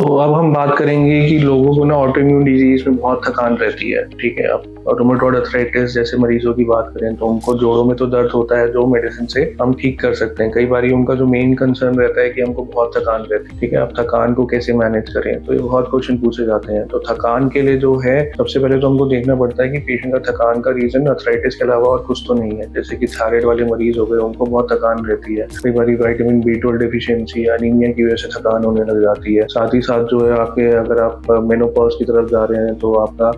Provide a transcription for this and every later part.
तो अब हम बात करेंगे कि लोगों को ना ऑटोइम्यून डिजीज में बहुत थकान रहती है। ठीक है, अब रूमेटॉइड अर्थराइटिस जैसे मरीजों की बात करें तो उनको जोड़ों में तो दर्द होता है जो मेडिसिन से हम ठीक कर सकते हैं। कई बार उनका जो मेन कंसर्न रहता है कि हमको बहुत थकान रहती है। ठीक है, अब थकान को कैसे मैनेज करें, तो ये बहुत क्वेश्चन पूछे जाते हैं। तो थकान के लिए जो है सबसे पहले तो हमको देखना पड़ता है कि पेशेंट का थकान का रीजन अर्थराइटिस के अलावा और कुछ तो नहीं है। जैसे कि थायराइड वाले मरीज हो गए, उनको बहुत थकान रहती है। कई बार विटामिन B12 डिफिशियंसी या एनीमिया की वजह से थकान होने लग जाती है। साथ ही साथ जो है आपके अगर आप मेनोपॉज की तरफ जा रहे हैं तो आपका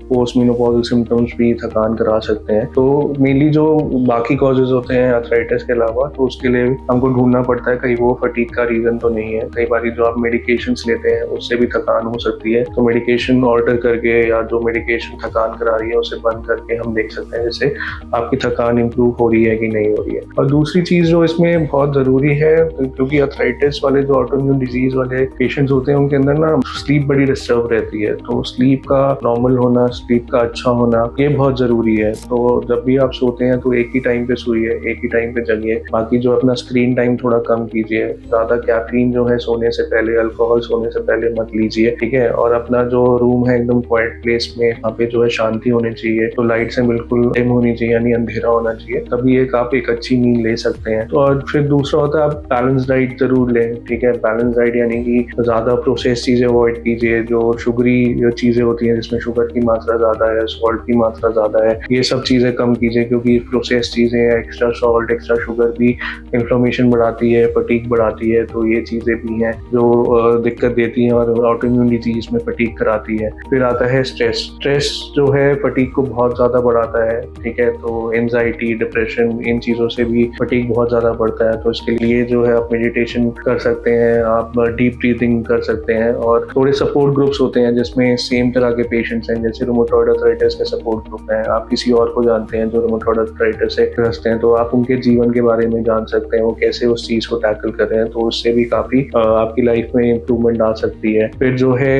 पोस्ट मेनोपॉजल सिम्टम्स भी थकान करा सकते हैं। तो मेनली जो बाकी कॉजेज होते हैं अर्थराइटिस के अलावा, तो उसके लिए हमको ढूंढना पड़ता है कहीं वो फटीग का रीजन तो नहीं है। कई बार जो आप मेडिकेशंस लेते हैं उससे भी थकान हो सकती है। तो मेडिकेशन ऑर्डर करके या जो मेडिकेशन थकान करा रही है उसे बंद करके हम देख सकते हैं जैसे आपकी थकान इंप्रूव हो रही है कि नहीं हो रही है। और दूसरी चीज जो इसमें बहुत जरूरी है, क्योंकि अर्थराइटिस वाले जो ऑटोइम्यून डिजीज वाले पेशेंट्स होते हैं उनके अंदर ना स्लीप बड़ी डिस्टर्ब रहती है। तो स्लीप का नॉर्मल होना, स्लीप का अच्छा होना, ये बहुत जरूरी है। तो जब भी आप सोते हैं तो एक ही टाइम पे सोइए, एक ही टाइम पे जगिए। बाकी जो अपना स्क्रीन टाइम थोड़ा कम कीजिए। ज्यादा कैफीन जो है सोने से पहले, अल्कोहल सोने से पहले मत लीजिए। ठीक है, और अपना जो रूम है एकदम क्वाइट प्लेस में, वहाँ पे जो है शांति होनी चाहिए। तो लाइट से बिल्कुल डिम होनी चाहिए, यानी अंधेरा होना चाहिए, तभी आप एक अच्छी नींद ले सकते हैं। तो और फिर दूसरा होता है आप बैलेंस डाइट जरूर लें। ठीक है, बैलेंस डाइट यानी कि ज्यादा प्रोसेस चीजें अवॉइड कीजिए। जो शुगरी चीजें होती हैं जिसमें शुगर की मात्रा ज्यादा है, सॉल्ट की मात्रा ज्यादा है, ये सब चीजें कम कीजिए, क्योंकि प्रोसेस चीजें, एक्स्ट्रा सॉल्ट, एक्स्ट्रा शुगर भी इन्फ्लेमेशन बढ़ाती है, फटीग बढ़ाती है। तो ये चीजें भी हैं जो दिक्कत देती हैं और ऑटोइम्यून डिजीज में फटीग कराती है। फिर आता है स्ट्रेस। स्ट्रेस जो है फटीग को बहुत ज्यादा बढ़ाता है। ठीक है, तो एंजाइटी, डिप्रेशन, इन चीजों से भी फटीग बहुत ज्यादा बढ़ता है। तो इसके लिए जो है आप मेडिटेशन कर सकते हैं, आप डीप ब्रीथिंग कर सकते हैं, और थोड़े सपोर्ट ग्रुप्स होते हैं जिसमें सेम तरह के पेशेंट्स हैं। जैसे रूमेटॉइड अर्थराइटिस के सपोर्ट ग्रुप हैं, आप किसी और को जानते हैं जो रूमेटॉइड अर्थराइटिस से ग्रस्त हैं, तो आप उनके जीवन के बारे में जान सकते हैं, वो कैसे उस चीज को टैकल कर रहे हैं। तो उससे भी काफी आपकी लाइफ में इम्प्रूवमेंट आ सकती है। फिर जो है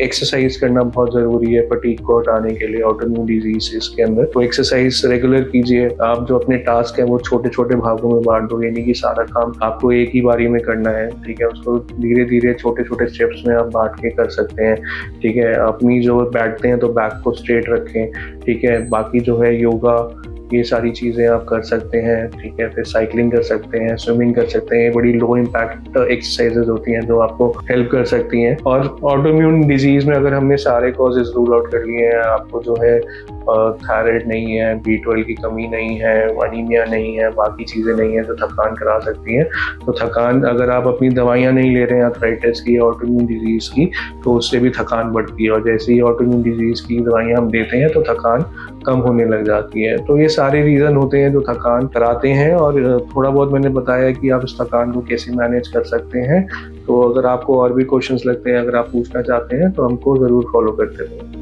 एक्सरसाइज करना बहुत जरूरी है फटीग को हटाने के लिए ऑटोइम्यून डिजीज के अंदर। तो एक्सरसाइज रेगुलर कीजिए। आप जो अपने टास्क है वो छोटे छोटे भागों में बांट दो, यानी कि सारा काम आपको एक ही बारी में करना है। ठीक है, उसको धीरे धीरे छोटे छोटे स्टेप्स में आप बांट के कर सकते हैं। ठीक है, अपनी जो बैठते हैं तो बैक को स्ट्रेट रखें। ठीक है, बाकी जो है योगा, ये सारी चीज़ें आप कर सकते हैं। ठीक है, फिर साइकिलिंग कर सकते हैं, स्विमिंग कर सकते हैं। बड़ी लो इम्पैक्ट एक्सरसाइजेज होती हैं जो आपको हेल्प कर सकती हैं। और ऑटोइम्यून डिजीज में अगर हमने सारे कॉजेज रूल आउट कर लिए हैं, आपको जो है थायराइड नहीं है, B12 की कमी नहीं है, एनीमिया नहीं है, बाकी चीज़ें नहीं है जो थकान करा सकती हैं, तो थकान अगर आप अपनी दवाइयाँ नहीं ले रहे हैं अर्थराइटिस की, ऑटोइम्यून डिजीज की, तो उससे भी थकान बढ़ती है। और जैसे ही ऑटोइम्यून डिजीज की दवाइयाँ हम देते हैं तो थकान कम होने लग जाती है। तो ये सारे रीज़न होते हैं जो थकान कराते हैं। और थोड़ा बहुत मैंने बताया कि आप इस थकान को कैसे मैनेज कर सकते हैं। तो अगर आपको और भी क्वेश्चंस लगते हैं, अगर आप पूछना चाहते हैं, तो हमको ज़रूर फॉलो करते रहें।